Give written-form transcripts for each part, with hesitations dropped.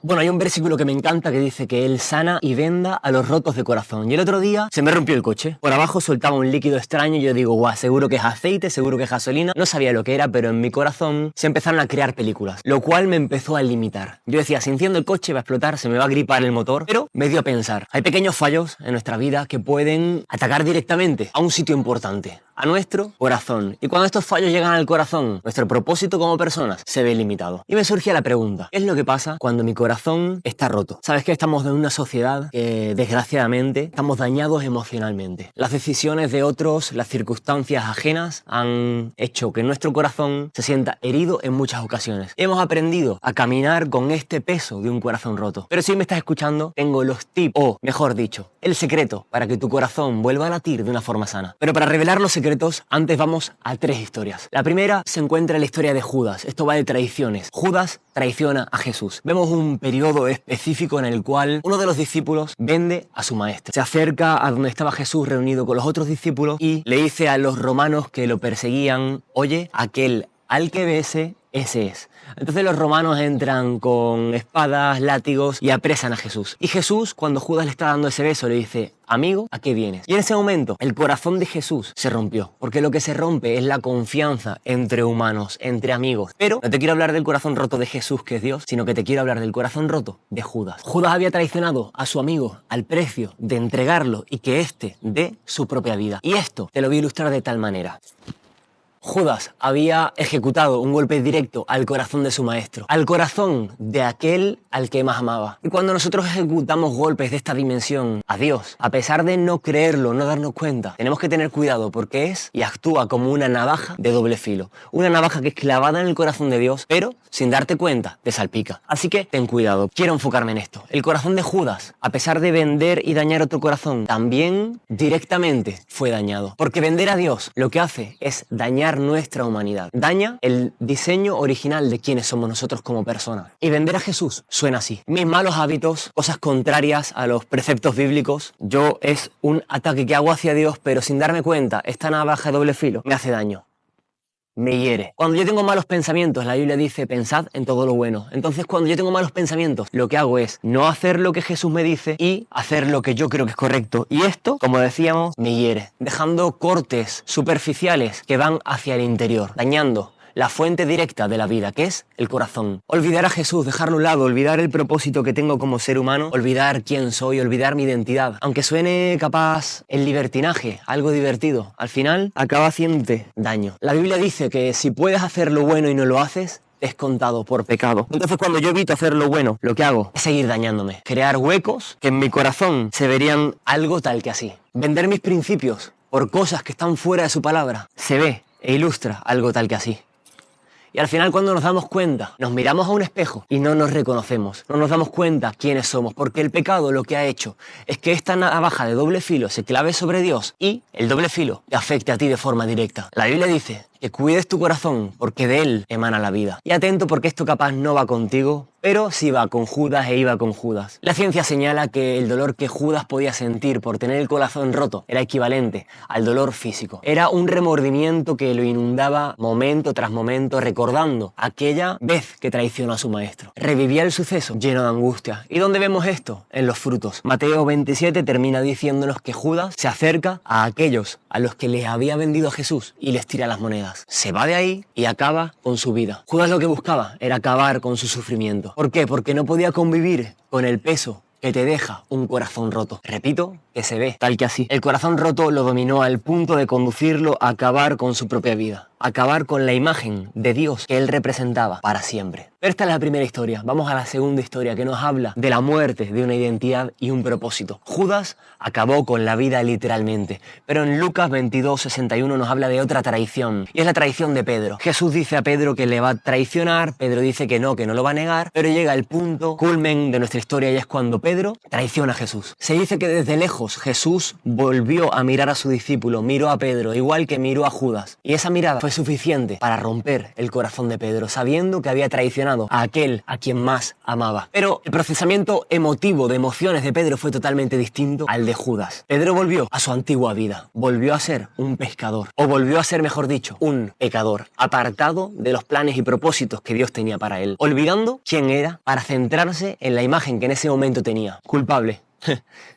Bueno, hay un versículo que me encanta que dice que Él sana y venda a los rotos de corazón. Y el otro día se me rompió el coche. Por abajo soltaba un líquido extraño y yo digo, guau, seguro que es aceite, seguro que es gasolina. No sabía lo que era, pero en mi corazón se empezaron a crear películas, lo cual me empezó a limitar. Yo decía, si enciendo el coche va a explotar, se me va a gripar el motor, pero me dio a pensar. Hay pequeños fallos en nuestra vida que pueden atacar directamente a un sitio importante, a nuestro corazón. Y cuando estos fallos llegan al corazón, nuestro propósito como personas se ve limitado. Y me surgía la pregunta, ¿qué es lo que pasa cuando mi corazón está roto? Sabes que estamos en una sociedad que desgraciadamente estamos dañados emocionalmente. Las decisiones de otros, las circunstancias ajenas han hecho que nuestro corazón se sienta herido en muchas ocasiones. Hemos aprendido a caminar con este peso de un corazón roto. Pero si me estás escuchando, tengo los tips, o mejor dicho, el secreto para que tu corazón vuelva a latir de una forma sana. Pero para revelar los secretos, antes vamos a 3 historias. La primera se encuentra en la historia de Judas. Esto va de traiciones. Judas traiciona a Jesús. Vemos un periodo específico en el cual uno de los discípulos vende a su maestro. Se acerca a donde estaba Jesús reunido con los otros discípulos y le dice a los romanos que lo perseguían, oye, aquel al que bese, ese es. Entonces los romanos entran con espadas, látigos y apresan a Jesús. Y Jesús, cuando Judas le está dando ese beso, le dice, amigo, ¿a qué vienes? Y en ese momento el corazón de Jesús se rompió, porque lo que se rompe es la confianza entre humanos, entre amigos. Pero no te quiero hablar del corazón roto de Jesús, que es Dios, sino que te quiero hablar del corazón roto de Judas. Judas había traicionado a su amigo al precio de entregarlo y que éste dé su propia vida. Y esto te lo voy a ilustrar de tal manera. Judas había ejecutado un golpe directo al corazón de su maestro, al corazón de aquel al que más amaba. Y cuando nosotros ejecutamos golpes de esta dimensión a Dios, a pesar de no creerlo, no darnos cuenta, tenemos que tener cuidado porque es y actúa como una navaja de doble filo. Una navaja que es clavada en el corazón de Dios, pero sin darte cuenta, te salpica. Así que ten cuidado. Quiero enfocarme en esto. El corazón de Judas, a pesar de vender y dañar otro corazón, también directamente fue dañado. Porque vender a Dios lo que hace es dañar nuestra humanidad. Daña el diseño original de quiénes somos nosotros como personas. Y vender a Jesús suena así. Mis malos hábitos, cosas contrarias a los preceptos bíblicos, es un ataque que hago hacia Dios, pero sin darme cuenta, esta navaja de doble filo me hace daño. Me hiere. Cuando yo tengo malos pensamientos, la Biblia dice, pensad en todo lo bueno. Entonces, cuando yo tengo malos pensamientos, lo que hago es no hacer lo que Jesús me dice y hacer lo que yo creo que es correcto. Y esto, como decíamos, me hiere, dejando cortes superficiales que van hacia el interior, dañando la fuente directa de la vida, que es el corazón. Olvidar a Jesús, dejarlo a un lado, olvidar el propósito que tengo como ser humano, olvidar quién soy, olvidar mi identidad. Aunque suene capaz el libertinaje, algo divertido, al final acaba haciéndote daño. La Biblia dice que si puedes hacer lo bueno y no lo haces, es contado por pecado. Entonces cuando yo evito hacer lo bueno, lo que hago es seguir dañándome. Crear huecos que en mi corazón se verían algo tal que así. Vender mis principios por cosas que están fuera de su palabra se ve e ilustra algo tal que así. Y al final cuando nos damos cuenta, nos miramos a un espejo y no nos reconocemos, no nos damos cuenta quiénes somos, porque el pecado lo que ha hecho es que esta navaja de doble filo se clave sobre Dios y el doble filo te afecte a ti de forma directa. La Biblia dice que cuides tu corazón porque de él emana la vida. Y atento porque esto capaz no va contigo, pero sí va con Judas e iba con Judas. La ciencia señala que el dolor que Judas podía sentir por tener el corazón roto era equivalente al dolor físico. Era un remordimiento que lo inundaba momento tras momento, recordando aquella vez que traicionó a su maestro. Revivía el suceso lleno de angustia. ¿Y dónde vemos esto? En los frutos. Mateo 27 termina diciéndonos que Judas se acerca a aquellos a los que les había vendido a Jesús y les tira las monedas. Se va de ahí y acaba con su vida. Judas lo que buscaba era acabar con su sufrimiento. ¿Por qué? Porque no podía convivir con el peso que te deja un corazón roto. Repito, que se ve tal que así. El corazón roto lo dominó al punto de conducirlo a acabar con su propia vida. Acabar con la imagen de Dios que él representaba para siempre. Pero esta es la primera historia. Vamos a la segunda historia que nos habla de la muerte de una identidad y un propósito. Judas acabó con la vida literalmente. Pero en Lucas 22:61 nos habla de otra traición. Y es la traición de Pedro. Jesús dice a Pedro que le va a traicionar. Pedro dice que no lo va a negar. Pero llega el punto culmen de nuestra historia y es cuando Pedro traiciona a Jesús. Se dice que desde lejos Jesús volvió a mirar a su discípulo, miró a Pedro, igual que miró a Judas. Y esa mirada fue fue suficiente para romper el corazón de Pedro, sabiendo que había traicionado a aquel a quien más amaba. Pero el procesamiento emotivo de emociones de Pedro fue totalmente distinto al de Judas. Pedro volvió a su antigua vida, volvió a ser un pescador, o volvió a ser, mejor dicho, un pecador, apartado de los planes y propósitos que Dios tenía para él, olvidando quién era para centrarse en la imagen que en ese momento tenía. Culpable.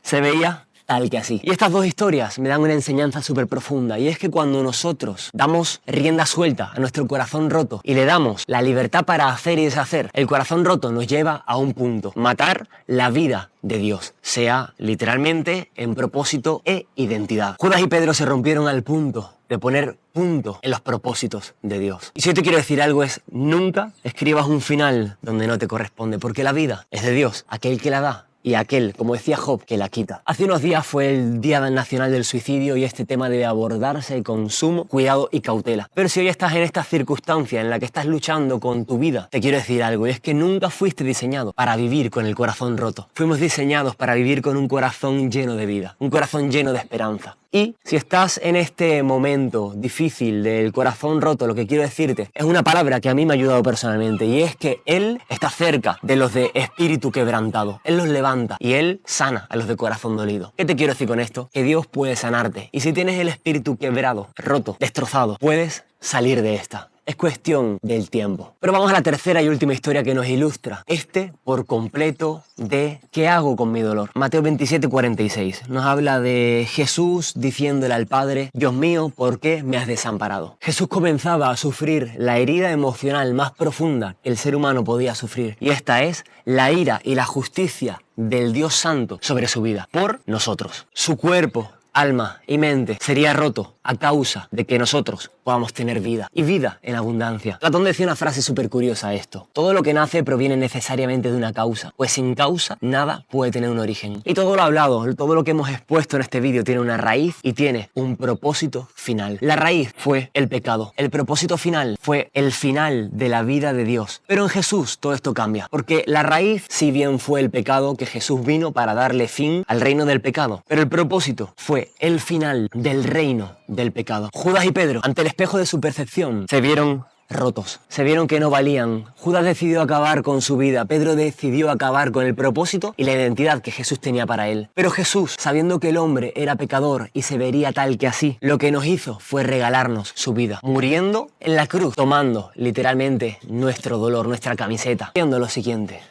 Se veía tal que así. Y estas dos historias me dan una enseñanza súper profunda, y es que cuando nosotros damos rienda suelta a nuestro corazón roto y le damos la libertad para hacer y deshacer, el corazón roto nos lleva a un punto: matar la vida de Dios, sea literalmente en propósito e identidad. Judas y Pedro se rompieron al punto de poner punto en los propósitos de Dios. Y si yo te quiero decir algo es: nunca escribas un final donde no te corresponde, porque la vida es de Dios, aquel que la da, y aquel, como decía Job, que la quita. Hace unos días fue el Día Nacional del Suicidio y este tema debe abordarse con sumo cuidado y cautela. Pero si hoy estás en esta circunstancia en la que estás luchando con tu vida, te quiero decir algo, y es que nunca fuiste diseñado para vivir con el corazón roto. Fuimos diseñados para vivir con un corazón lleno de vida, un corazón lleno de esperanza. Y si estás en este momento difícil del corazón roto, lo que quiero decirte es una palabra que a mí me ha ayudado personalmente, y es que Él está cerca de los de espíritu quebrantado. Él los levanta y Él sana a los de corazón dolido. ¿Qué te quiero decir con esto? Que Dios puede sanarte. Y si tienes el espíritu quebrado, roto, destrozado, puedes salir de esta. Es cuestión del tiempo. Pero vamos a la tercera y última historia que nos ilustra por completo de ¿qué hago con mi dolor? Mateo 27:46 nos habla de Jesús diciéndole al Padre: Dios mío, ¿por qué me has desamparado? Jesús comenzaba a sufrir la herida emocional más profunda que el ser humano podía sufrir, y esta es la ira y la justicia del Dios Santo sobre su vida por nosotros. Su cuerpo, alma y mente sería roto a causa de que nosotros podamos tener vida, y vida en abundancia. Platón decía una frase súper curiosa a esto: todo lo que nace proviene necesariamente de una causa, pues sin causa nada puede tener un origen. Y todo lo hablado, todo lo que hemos expuesto en este vídeo tiene una raíz y tiene un propósito final. La raíz fue el pecado, el propósito final fue el final de la vida de Dios. Pero en Jesús todo esto cambia, porque la raíz, si bien fue el pecado, que Jesús vino para darle fin al reino del pecado, pero el propósito fue el final del reino del pecado. Judas y Pedro, ante el espejo de su percepción, se vieron rotos, se vieron que no valían. Judas decidió acabar con su vida, Pedro decidió acabar con el propósito y la identidad que Jesús tenía para él. Pero Jesús, sabiendo que el hombre era pecador y se vería tal que así, lo que nos hizo fue regalarnos su vida, muriendo en la cruz, tomando literalmente nuestro dolor, nuestra camiseta, haciendo lo siguiente: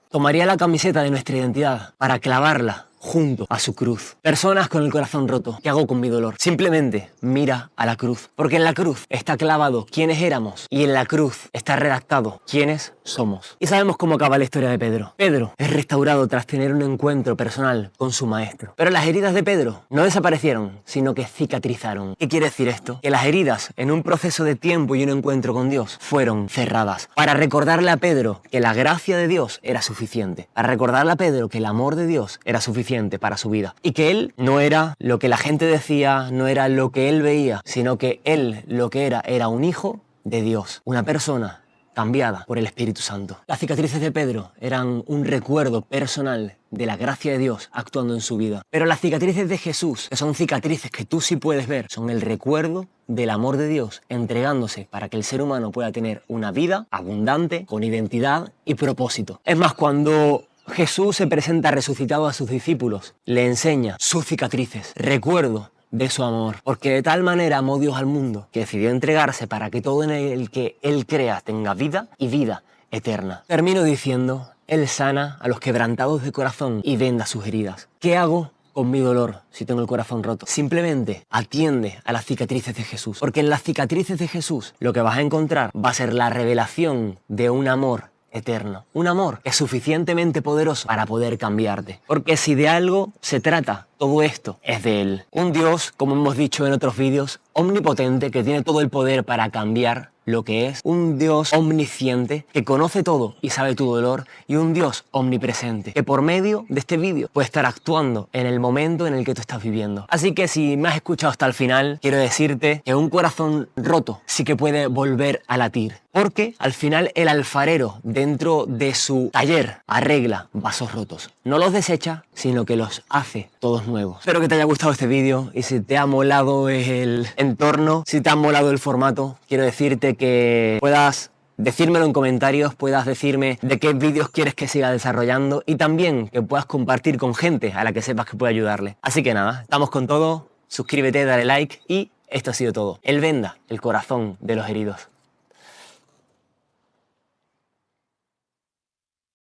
tomaría la camiseta de nuestra identidad para clavarla junto a su cruz. Personas con el corazón roto, ¿qué hago con mi dolor? Simplemente mira a la cruz, porque en la cruz está clavado quiénes éramos y en la cruz está redactado quiénes somos. Y sabemos cómo acaba la historia de Pedro. Pedro es restaurado tras tener un encuentro personal con su maestro. Pero las heridas de Pedro no desaparecieron, sino que cicatrizaron. ¿Qué quiere decir esto? Que las heridas, en un proceso de tiempo y un encuentro con Dios, fueron cerradas para recordarle a Pedro que la gracia de Dios era suficiente, para recordarle a Pedro que el amor de Dios era suficiente para su vida, y que él no era lo que la gente decía, no era lo que él veía, sino que él lo que era un hijo de Dios, una persona cambiada por el Espíritu Santo. Las cicatrices de Pedro eran un recuerdo personal de la gracia de Dios actuando en su vida. Pero las cicatrices de Jesús, que son cicatrices que tú sí puedes ver, son el recuerdo del amor de Dios entregándose para que el ser humano pueda tener una vida abundante, con identidad y propósito. Es más, cuando Jesús se presenta resucitado a sus discípulos, le enseña sus cicatrices, recuerdo de su amor, porque de tal manera amó Dios al mundo que decidió entregarse para que todo en el que Él crea tenga vida y vida eterna. Termino diciendo: Él sana a los quebrantados de corazón y venda sus heridas. ¿Qué hago con mi dolor si tengo el corazón roto? Simplemente atiende a las cicatrices de Jesús, porque en las cicatrices de Jesús lo que vas a encontrar va a ser la revelación de un amor eterno, un amor que es suficientemente poderoso para poder cambiarte. Porque si de algo se trata todo esto, es de Él. Un Dios, como hemos dicho en otros vídeos, omnipotente, que tiene todo el poder para cambiar lo que es, un Dios omnisciente que conoce todo y sabe tu dolor, y un Dios omnipresente que por medio de este vídeo puede estar actuando en el momento en el que tú estás viviendo. Así que si me has escuchado hasta el final, quiero decirte que un corazón roto sí que puede volver a latir. Porque al final el alfarero dentro de su taller arregla vasos rotos. No los desecha, sino que los hace todos nuevos. Espero que te haya gustado este vídeo y si te ha molado el entorno, si te ha molado el formato, quiero decirte que puedas decírmelo en comentarios, puedas decirme de qué vídeos quieres que siga desarrollando y también que puedas compartir con gente a la que sepas que puede ayudarle. Así que nada, estamos con todo, suscríbete, dale like y esto ha sido todo. El Venda, el corazón de los heridos.